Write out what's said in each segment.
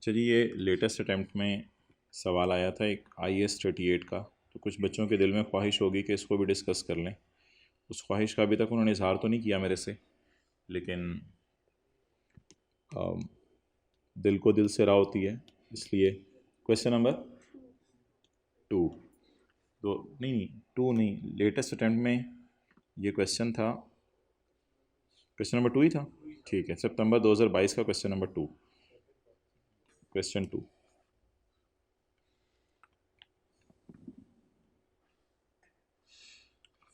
अच्छा जी, ये latest attempt में सवाल आया था एक IAS 38 का। तो कुछ बच्चों के दिल में ख्वाहिश होगी कि इसको भी डिस्कस कर लें। उस ख्वाहिश का अभी तक उन्होंने इजहार तो नहीं किया मेरे से, लेकिन दिल को दिल से राह होती है, इसलिए क्वेश्चन नंबर 2, दो नहीं 2 नहीं, लेटेस्ट अटैम्प्ट में ये क्वेश्चन था, क्वेश्चन नंबर 2 ही था। ठीक है, सितंबर 2022 का question number 2, question 2।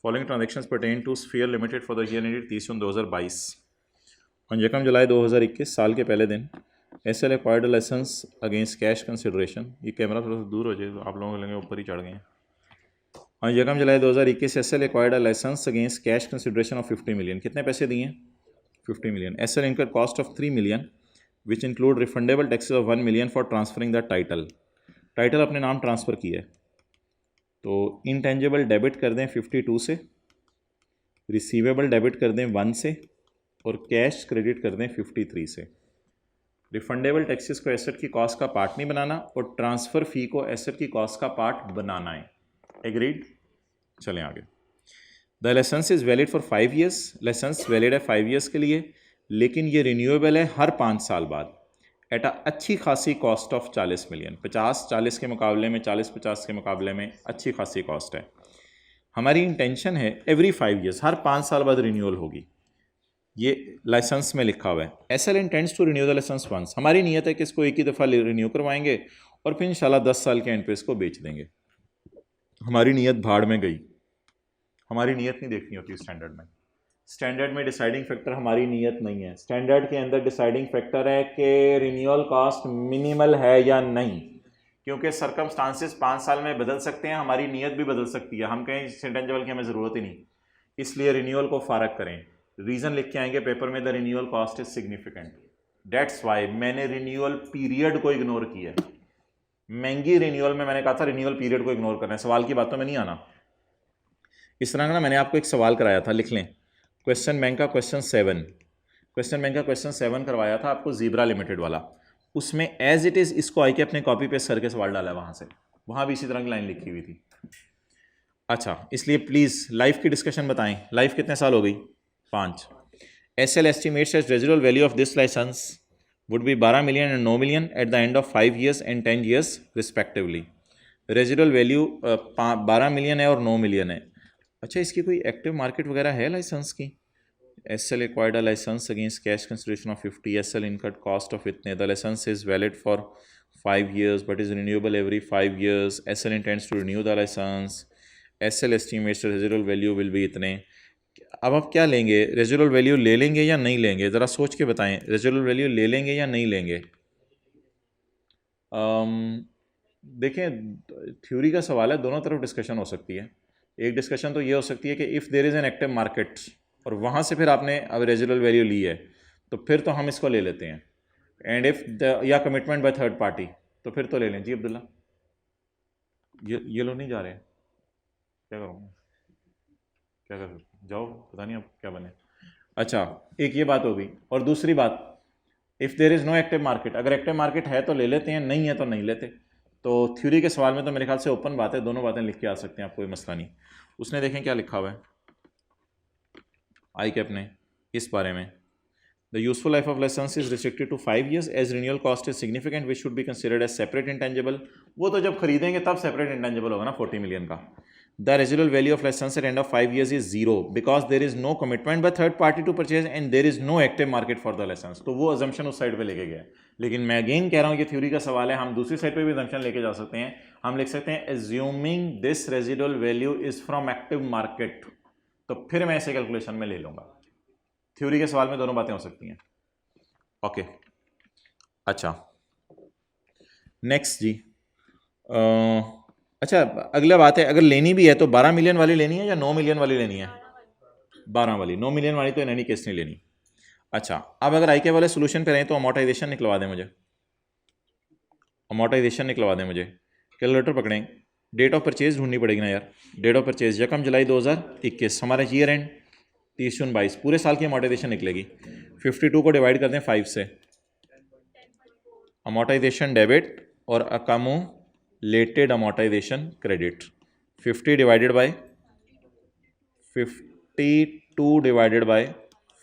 Following transactions pertain to Sphere Limited for the year ended 30 June 2022। On 1 July 2021 साल के पहले दिन SL acquired licence against cash consideration. ये कैमरा थोड़ा सा दूर हो जाए तो आप लोगों के लगे ऊपर ही चढ़ गए हैं। On 1 July 2021 SL acquired licence against cash consideration of 50 million. कितने पैसे दिए? 50 million. SL incurred cost of 3 million which include refundable taxes of 1 million for transferring the title अपने नाम ट्रांसफ़र किया है। तो इंटेंजिबल डेबिट कर दें 52 से, रिसीवेबल डेबिट कर दें 1 से, और कैश क्रेडिट कर दें 53 से। रिफंडेबल टैक्सेस को एसेट की कॉस्ट का पार्ट नहीं बनाना और ट्रांसफ़र फ़ी को एसेट की कॉस्ट का पार्ट बनाना है। एग्रीड? चलें आगे। The licence is valid for 5 years. Licence valid है 5 ईयर्स के लिए, लेकिन ये रिन्यूएबल है हर 5 साल बाद एट अ अच्छी खासी कॉस्ट ऑफ 40 मिलियन। 50-40 के मुकाबले में, 40-50 के मुकाबले में अच्छी खासी कॉस्ट है। हमारी इंटेंशन है एवरी 5 ईयर्स, हर 5 साल बाद रिन्यूअल होगी। ये लाइसेंस में लिखा हुआ है। SL intends to renew the licence once. हमारी नीयत है कि इसको एक ही दफ़ा रिन्यू करवाएंगे और फिर इंशाल्लाह 10 साल के एंड पे इसको बेच देंगे। हमारी नीयत भाड़ में गई। हमारी नीयत नहीं देखनी होती स्टैंडर्ड में। स्टैंडर्ड में डिसाइडिंग फैक्टर हमारी नीयत नहीं है। स्टैंडर्ड के अंदर डिसाइडिंग फैक्टर है कि रिन्यूअल कॉस्ट मिनिमल है या नहीं, क्योंकि सर्कमस्टांसेस 5 साल में बदल सकते हैं, हमारी नीयत भी बदल सकती है। हम कहें इंटेंजिबल की हमें ज़रूरत ही नहीं, इसलिए रिन्यूअल को फ़ारग करें। रीज़न लिख के आएंगे पेपर में, the renewal cost is significant. That's why मैंने रिन्यूअल पीरियड को इग्नोर किया। महंगी रिन्यूअल में मैंने कहा था रिन्यूअल पीरियड को इग्नोर करना है। सवाल की बातों में नहीं आना। इस तरह का ना मैंने आपको एक सवाल कराया था, लिख लें। क्वेश्चन बैंक का क्वेश्चन 7 करवाया था आपको, ज़ीब्रा लिमिटेड वाला। उसमें एज इट इज़ इसको आई के अपने कॉपी पे सर के सवाल डाला है, वहाँ भी इसी तरह की लाइन लिखी हुई थी। अच्छा, इसलिए प्लीज़ लाइफ की डिस्कशन बताएं। लाइफ कितने साल हो गई? 5। SL estimates as residual value of this licence would be 12 million and 9 million at the end of 5 years and 10 years respectively. Residual value 12 million है और 9 मिलियन है। अच्छा, इसकी कोई एक्टिव मार्केट वगैरह है लाइसेंस की? SL acquired a license against cash consideration of 50. SL incurred cost of इतने. The license is valid for 5 years but is renewable every 5 years. SL intends to renew the license. SL estimates the residual value will be इतने. अब आप क्या लेंगे? Residual value ले लेंगे या नहीं लेंगे? ज़रा सोच के बताएं। रेजिडुअल वैल्यू ले लेंगे या नहीं लेंगे? देखें, थ्योरी का सवाल है, दोनों तरफ डिस्कशन हो सकती है। एक डिस्कशन तो ये हो सकती है कि if there is an active market और वहाँ से फिर आपने अब रेजिडुअल वैल्यू ली है तो फिर तो हम इसको ले लेते हैं। एंड इफ़ या कमिटमेंट बाय थर्ड पार्टी तो फिर तो ले लें। जी अब्दुल्ला, ये लोग नहीं जा रहे हैं, क्या करूँगा? क्या कर सकते, जाओ, पता नहीं अब क्या बने। अच्छा, एक ये बात होगी। और दूसरी बात, if there is no active market, अगर एक्टिव मार्केट है तो ले लेते हैं, नहीं है तो नहीं लेते। तो थ्योरी के सवाल में तो मेरे ख्याल से ओपन बात है, दोनों बातें लिख के आ सकते हैं आप, कोई मसला नहीं। उसने देखें क्या लिखा हुआ है आई कैप ने इस बारे में। The useful life of licence is restricted to 5 years as renewal cost is significant which should be considered as separate intangible. वो तो जब खरीदेंगे तब सेपरेट इंटेंजिबल होगा ना 40 मिलियन का। The residual value of licence at end of 5 years is 0 because there is no commitment by third party to purchase and there is no active market for the licence. तो वो assumption उस side पे लेके गया। लेकिन मैं again कह रहा हूँ, ये थ्योरी का सवाल है, हम दूसरी साइड पे भी अजम्पशन लेके जा सकते हैं। हम लिख सकते हैं assuming this residual value is from active market, तो फिर मैं ऐसे कैलकुलेशन में ले लूंगा। थ्योरी के सवाल में दोनों बातें हो सकती हैं। ओके, अच्छा नेक्स्ट जी। अच्छा, अगला बात है, अगर लेनी भी है तो 12 मिलियन वाली लेनी है या 9 मिलियन वाली लेनी है? 12 वाली। 9 मिलियन वाली तो इन एनी केस नहीं लेनी। अच्छा, अब अगर आई के वाले सोल्यूशन पे रहें तो अमोर्टाइजेशन निकलवा दें मुझे, अमोर्टाइजेशन निकलवा दें मुझे। कैलकुलेटर पकड़ें, डेट ऑफ परचेज ढूंढनी पड़ेगी ना यार। डेट ऑफ परचेज 1 जुलाई 2021, हमारा ईयर एंड 30 जून 22, पूरे साल की अमोर्टाइजेशन निकलेगी। 52 को डिवाइड कर दें 5 से, amortization debit और accumulated amortization credit. 50 divided by 52 divided by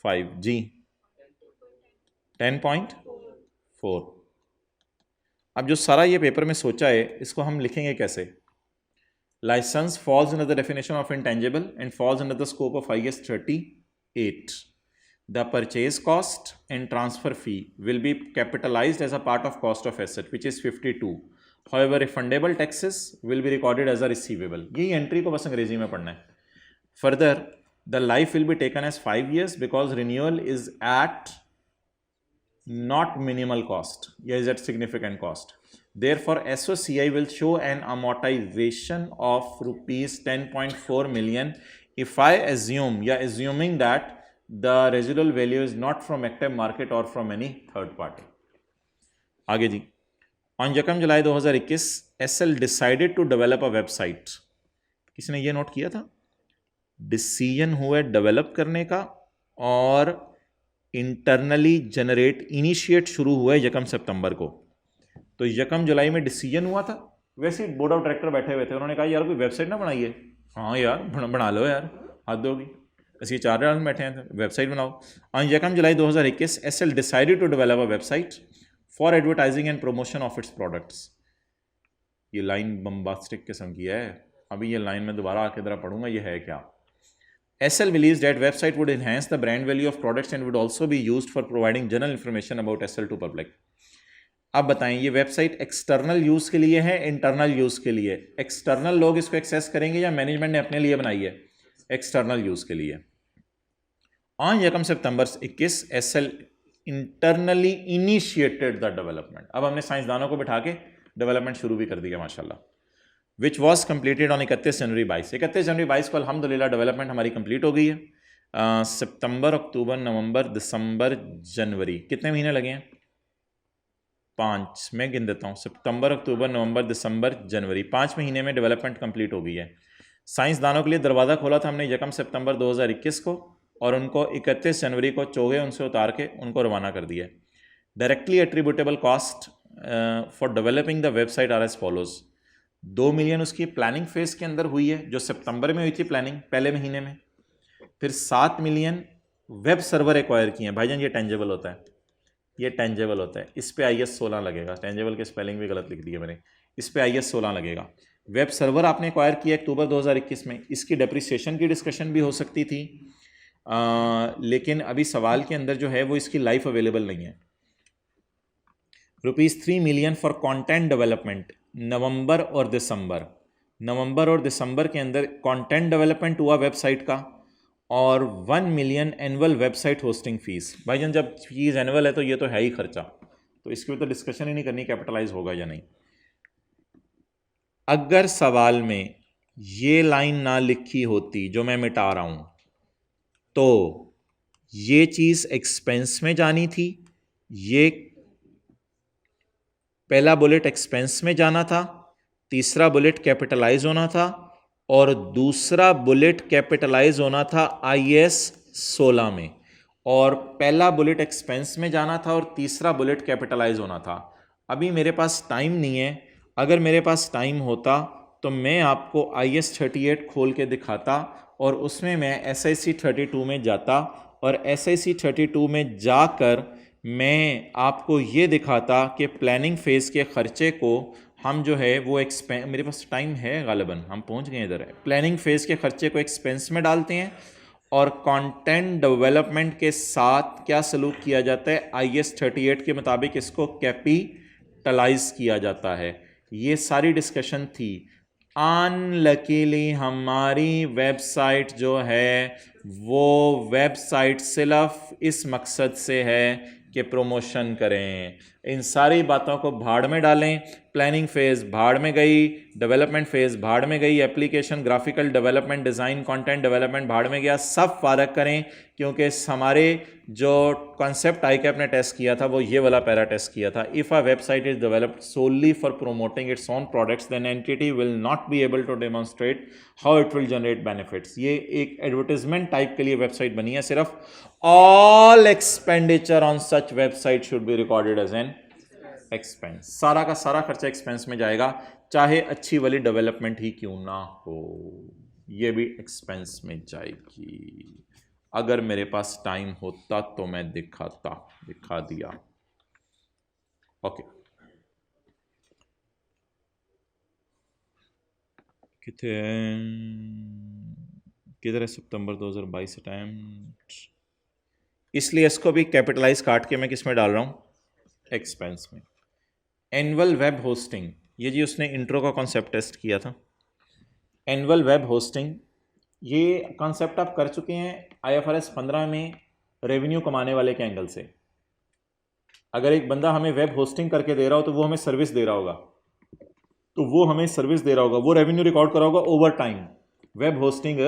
5 जी 10.4. अब जो सारा ये पेपर में सोचा है इसको हम लिखेंगे कैसे? Licence falls under the definition of intangible and falls under the scope of IAS 38. The purchase cost and transfer fee will be capitalized as a part of cost of asset, which is 52. However, refundable taxes will be recorded as a receivable. यही entry को बस अंग्रेजी में पढ़ना है. Further, the life will be taken as 5 years because renewal is at not minimal cost. Yeah, is at significant cost. Therefore, SOCI will show an amortization of rupees 10.4 million if I assume, assuming that the residual value is not from active market or from any third party. आगे जी. On यकम July 2021, SL decided to develop a website. किसने ये note किया था? Decision हुआ develop करने का और इंटरनली जनरेट इनिशिएट शुरू हुआ है यकम सितंबर को. तो यकम जुलाई में डिसीजन हुआ था. वैसे ही बोर्ड ऑफ डायरेक्टर बैठे हुए थे, उन्होंने कहा यार कोई वेबसाइट ना बनाइए. हाँ यार बना लो यार, हद होगी. ऐसे 4 राउंड बैठे हैं, वेबसाइट बनाओ. ऑन यकम July 2021 SL decided to develop a website for advertising and promotion of its products. ये लाइन बम्बास्टिक किस्म की है. अभी ये लाइन में दोबारा आके जरा पढ़ूंगा ये है क्या. SL believes that website would enhance the brand value of products and would also be used for providing general information about SL to public. अब बताएं ये वेबसाइट एक्सटर्नल यूज़ के लिए है, इंटरनल यूज़ के लिए? एक्सटर्नल लोग इसको एक्सेस करेंगे या मैनेजमेंट ने अपने लिए बनाई है? एक्सटर्नल यूज़ के लिए. ऑन यकम सितंबर 21 SL internally initiated the development. अब हमने साइंसदानों को बिठा के डेवलपमेंट शुरू भी कर दिया माशाल्लाह. विच वॉज कम्प्लीटेड ऑन 31 जनवरी 22. 31 जनवरी 22 को अल्हम्दुलिल्लाह डेवलपमेंट हमारी कंप्लीट हो गई है. सितंबर, अक्टूबर, नवंबर, दिसंबर, जनवरी, कितने महीने लगे हैं? 5. मैं गिन देता हूँ. सितंबर, अक्टूबर, नवंबर, दिसंबर, जनवरी, 5 महीने में डेवलपमेंट कंप्लीट हो गई है. साइंसदानों के लिए दरवाज़ा खोला था हमने यकम सितंबर 2021 को और उनको 31 जनवरी को चोगे उनसे उतार के उनको रवाना कर दिया. Directly attributable cost for developing the website are as follows. 2 million उसकी प्लानिंग फेज के अंदर हुई है जो सितंबर में हुई थी प्लानिंग पहले महीने में. फिर 7 मिलियन वेब सर्वर एक्वायर किए हैं. भाईजान ये टेंजेबल होता है, ये टेंजेबल होता है. इस पे IS 16 लगेगा. टेंजेबल के स्पेलिंग भी गलत लिख दी है मैंने. इस पे IS 16 लगेगा. वेब सर्वर आपने एक्वायर किया अक्टूबर 2021 में. इसकी डेप्रिसिएशन की डिस्कशन भी हो सकती थी, लेकिन अभी सवाल के अंदर जो है वो इसकी लाइफ अवेलेबल नहीं है. ₹3 मिलियन फॉर कंटेंट डेवलपमेंट नवंबर और दिसंबर के अंदर कंटेंट डेवलपमेंट हुआ वेबसाइट का. और 1 million annual website hosting fees. भाईजान जब फीस एनुअल है तो ये तो है ही खर्चा, तो इसकी भी तो डिस्कशन ही नहीं करनी कैपिटलाइज होगा या नहीं. अगर सवाल में ये लाइन ना लिखी होती जो मैं मिटा रहा हूं तो ये चीज़ एक्सपेंस में जानी थी, ये पहला बुलेट एक्सपेंस में जाना था, तीसरा बुलेट कैपिटलाइज होना था और दूसरा बुलेट कैपिटलाइज होना था IAS 16 में. और पहला बुलेट एक्सपेंस में जाना था और तीसरा बुलेट कैपिटलाइज होना था. अभी मेरे पास टाइम नहीं है. अगर मेरे पास टाइम होता तो मैं आपको IAS 38 खोल के दिखाता और उसमें मैं SIC 32 में जाता और SIC 32 में जाकर मैं आपको ये दिखाता कि प्लानिंग फेज़ के ख़र्चे को हम जो है वो मेरे पास टाइम है गालिबन, हम पहुंच गए इधर है. प्लानिंग फेज़ के ख़र्चे को एक्सपेंस में डालते हैं और कंटेंट डेवलपमेंट के साथ क्या सलूक किया जाता है, IAS 38 के मुताबिक इसको कैपिटलाइज किया जाता है. ये सारी डिस्कशन थी. अनलकीली हमारी वेबसाइट जो है वो वेबसाइट सिर्फ इस मकसद से है कि प्रमोशन करें. इन सारी बातों को भाड़ में डालें. प्लानिंग फेज़ भाड़ में गई, डेवलपमेंट फेज़ भाड़ में गई, application graphical development, design, content development भाड़ में गया. सब फारग करें क्योंकि हमारे जो कॉन्सेप्ट ICAP ने टेस्ट किया था वो ये वाला पैरा टेस्ट किया था. If a website is developed solely for promoting its own products then entity will not be able to demonstrate how it will generate benefits. ये एक एडवर्टाइजमेंट टाइप के लिए वेबसाइट बनी है सिर्फ. All expenditure on such website should be recorded as an expense, सारा का सारा खर्चा एक्सपेंस में जाएगा, चाहे अच्छी वाली डेवलपमेंट ही क्यों ना हो, ये भी एक्सपेंस में जाएगी। अगर मेरे पास टाइम होता तो मैं दिखा दिया। ओके, किधर है सितंबर 2022 अटेम्प्ट, इसलिए इसको भी कैपिटलाइज काट के मैं किस में डाल रहा हूँ, एक्सपेंस में। एनुअल वेब होस्टिंग, ये जी उसने इंट्रो का कॉन्सेप्ट टेस्ट किया था। एनुअल वेब होस्टिंग, ये कॉन्सेप्ट आप कर चुके हैं IFRS 15 में रेवेन्यू कमाने वाले के एंगल से। अगर एक बंदा हमें वेब होस्टिंग करके दे रहा हो तो वो हमें सर्विस दे रहा होगा, वो रेवेन्यू रिकॉर्ड करा होगा ओवर टाइम। वेब होस्टिंग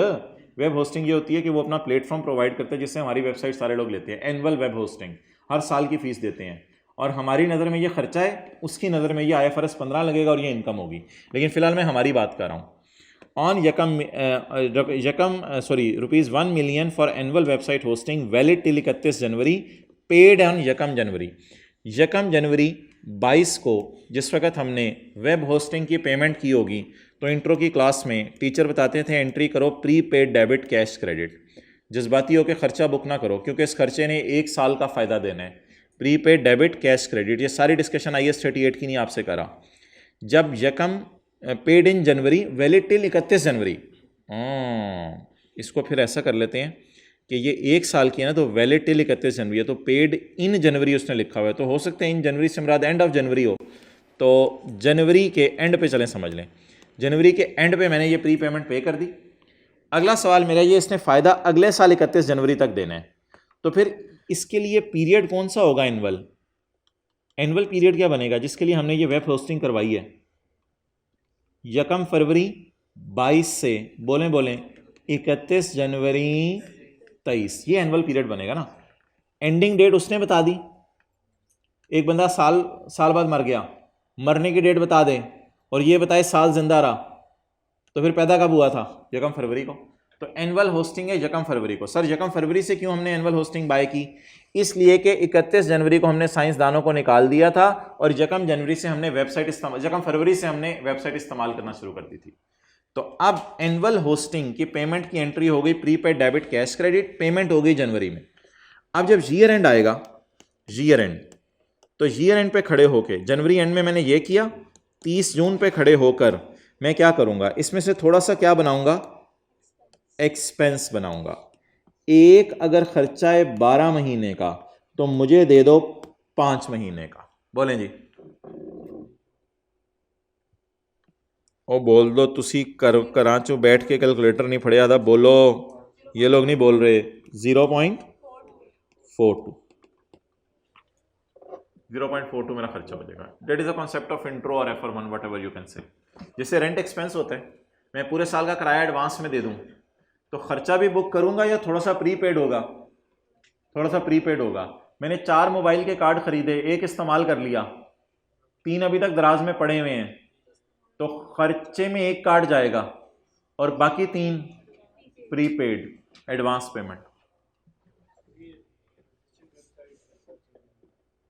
ये होती है कि वो अपना प्लेटफॉर्म प्रोवाइड करते हैं जिससे हमारी वेबसाइट सारे लोग लेते हैं। एनुअल वेब होस्टिंग हर साल की फीस देते हैं, और हमारी नज़र में ये खर्चा है, उसकी नज़र में ये IFRS 15 लगेगा और ये इनकम होगी। लेकिन फिलहाल मैं हमारी बात कर रहा हूँ। On rupees 1 million for annual website hosting valid till 31 January, paid on यकम जनवरी 22 को जिस वक्त हमने वेब होस्टिंग की पेमेंट की होगी, तो इंट्रो की क्लास में टीचर बताते थे एंट्री करो prepaid debit cash credit. जज्बाती होकर खर्चा बुक ना करो, क्योंकि इस खर्चे ने 1 साल का फ़ायदा देना है। Pre paid debit cash credit, ये सारी डिस्कशन IAS 38 की नहीं आपसे करा। जब यकम paid in January valid till 31 जनवरी, इसको फिर ऐसा कर लेते हैं कि ये 1 साल की है ना, तो वैलिड टिल 31 जनवरी है, तो पेड इन जनवरी उसने लिखा हुआ है, तो हो सकता है इन जनवरी से मुराद एंड ऑफ जनवरी हो, तो जनवरी के एंड पे चलें, समझ लें जनवरी के एंड पे मैंने ये प्री पेमेंट पे कर दी। अगला सवाल मेरा ये, इसने फ़ायदा अगले साल 31 जनवरी तक देना है, तो फिर इसके लिए पीरियड कौन सा होगा? एनुअल पीरियड क्या बनेगा जिसके लिए हमने ये वेब होस्टिंग करवाई है? यकम फरवरी 22 से बोलें 31 जनवरी 23, ये एनुअल पीरियड बनेगा ना। एंडिंग डेट उसने बता दी, एक बंदा साल बाद मर गया, मरने की डेट बता दे और ये बताए साल जिंदा रहा, तो फिर पैदा कब हुआ था? यकम फरवरी को। तो एनुअल होस्टिंग है यकम फरवरी को। सर यकम फरवरी से क्यों हमने एनुअल होस्टिंग बाय की? इसलिए कि 31 जनवरी को हमने साइंसदानों को निकाल दिया था और यकम फरवरी से हमने वेबसाइट इस्तेमाल करना शुरू कर दी थी। तो अब एनुअल होस्टिंग की पेमेंट की एंट्री हो गई prepaid debit cash credit, payment हो गई जनवरी में। अब जब ईयर एंड आएगा, तो ईयर एंड पे खड़े होके, जनवरी एंड में मैंने ये किया, 30 जून पे खड़े होकर मैं क्या करूंगा, इसमें से थोड़ा सा क्या बनाऊंगा, एक्सपेंस बनाऊंगा। एक अगर खर्चा है 12 महीने का तो मुझे दे दो 5 महीने का। बोलें जी, ओ बोल दो, तुसी कराचो बैठ के कैलकुलेटर नहीं फड़े आधा, बोलो, ये लोग नहीं बोल रहे। 0.42 मेरा खर्चा हो जाएगा। That is the concept of intro और FR1 whatever you can say. जैसे रेंट एक्सपेंस होता है, मैं पूरे साल का किराया एडवांस में दे दूं तो खर्चा भी बुक करूंगा या थोड़ा सा प्रीपेड होगा? मैंने 4 मोबाइल के कार्ड खरीदे, एक इस्तेमाल कर लिया, 3 अभी तक दराज में पड़े हुए हैं, तो खर्चे में एक कार्ड जाएगा और बाकी 3 प्रीपेड एडवांस पेमेंट।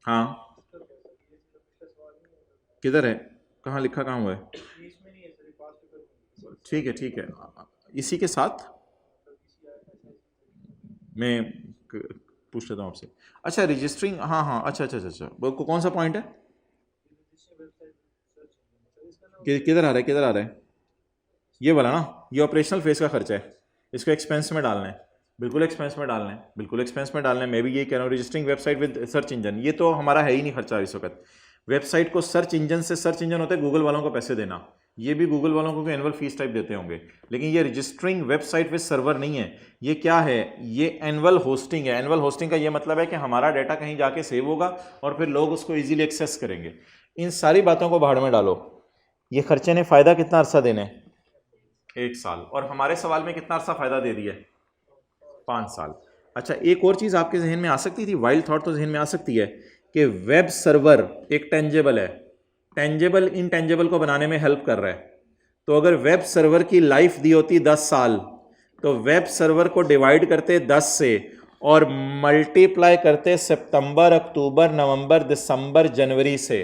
हाँ किधर है, कहाँ लिखा, कहाँ हुआ है? ठीक है, इसी के साथ मैं पूछ लेता हूँ आपसे। अच्छा रजिस्टरिंग, हाँ, अच्छा, वो कौन सा पॉइंट है? किधर आ रहा है? ये वाला ना, ये ऑपरेशनल फेज का खर्चा है, इसको एक्सपेंस में डालना है, बिल्कुल एक्सपेंस में डालना है। मैं भी यही कह रहा हूँ, registering website with search engine, ये तो हमारा है ही नहीं खर्चा इस वक्त। वेबसाइट को सर्च इंजन होता है गूगल वालों को पैसे देना, ये भी गूगल वालों को एनुअल फीस टाइप देते होंगे, लेकिन ये रजिस्टरिंग वेबसाइट विद सर्वर नहीं है। ये क्या है? ये एनुअल होस्टिंग है। एनुअल होस्टिंग का ये मतलब है कि हमारा डाटा कहीं जाके सेव होगा और फिर लोग उसको ईजिली एक्सेस करेंगे। इन सारी बातों को भाड़ में डालो। ये खर्चे ने फ़ायदा कितना अरसा देना है? 1 साल। और हमारे सवाल में कितना अरसा फ़ायदा दे दिया? 5 साल। अच्छा, एक और चीज़ आपके जहन में आ सकती थी, वाइल्ड थॉट तो जहन में आ सकती है कि वेब सर्वर एक टेंजेबल है, टेंजेबल इनटेंजेबल को बनाने में हेल्प कर रहा है। तो अगर वेब सर्वर की लाइफ दी होती 10 साल, तो वेब सर्वर को डिवाइड करते 10 से और मल्टीप्लाई करते सितंबर, अक्टूबर, नवंबर, दिसंबर, जनवरी से,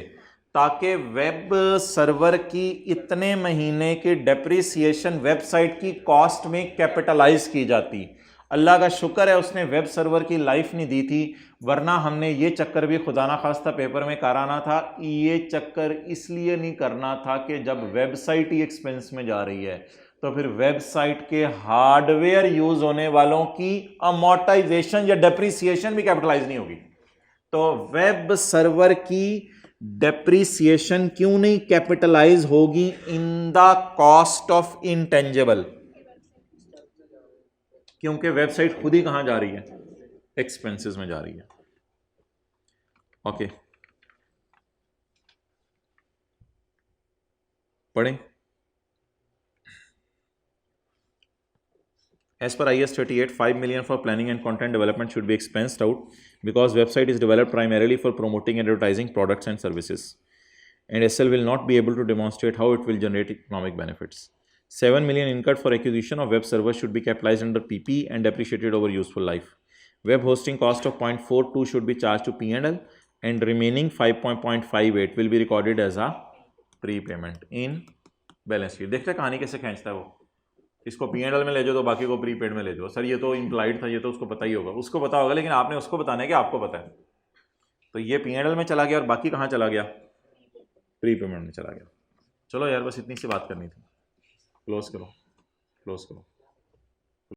ताकि वेब सर्वर की इतने महीने की डेप्रिसिएशन वेबसाइट की कॉस्ट में कैपिटलाइज की जाती। अल्लाह का शुक्र है उसने वेब सर्वर की लाइफ नहीं दी थी, वरना हमने ये चक्कर भी खुदा ना खास्ता पेपर में कराना था। ये चक्कर इसलिए नहीं करना था कि जब वेबसाइट ही एक्सपेंस में जा रही है तो फिर वेबसाइट के हार्डवेयर यूज होने वालों की अमोर्टाइजेशन या डेप्रिसिएशन भी कैपिटलाइज नहीं होगी। तो वेब सर्वर की डेप्रिसिएशन क्यों नहीं कैपिटलाइज होगी in the cost of intangible? क्योंकि वेबसाइट खुद ही कहां जा रही है? एक्सपेंसेस में जा रही है। ओके, पढ़ें। As per IS 38, 5 million for planning and content development should be expensed out because website is developed primarily for promoting and advertising products and services. And SL will not be able to demonstrate how it will generate economic benefits. 7 million incurred for acquisition of web servers should be capitalized under PP and depreciated over useful life. Web hosting cost of 0.42 should be charged to P&L and remaining 5.58 will be recorded as a prepayment in balance sheet. देखते कहानी कैसे खींचता है वो। इसको P&L में ले जाओ तो बाकी को प्रीपेड में ले जाओ। सर ये तो इम्प्लाइड था, ये तो उसको पता ही होगा, उसको पता होगा, लेकिन आपने उसको बताना है कि आपको पता है। तो ये P&L में चला गया और बाकी कहाँ चला गया? प्रीपेमेंट में चला गया। चलो यार बस इतनी सी बात करनी थी। क्लोज करो, क्लोज करो।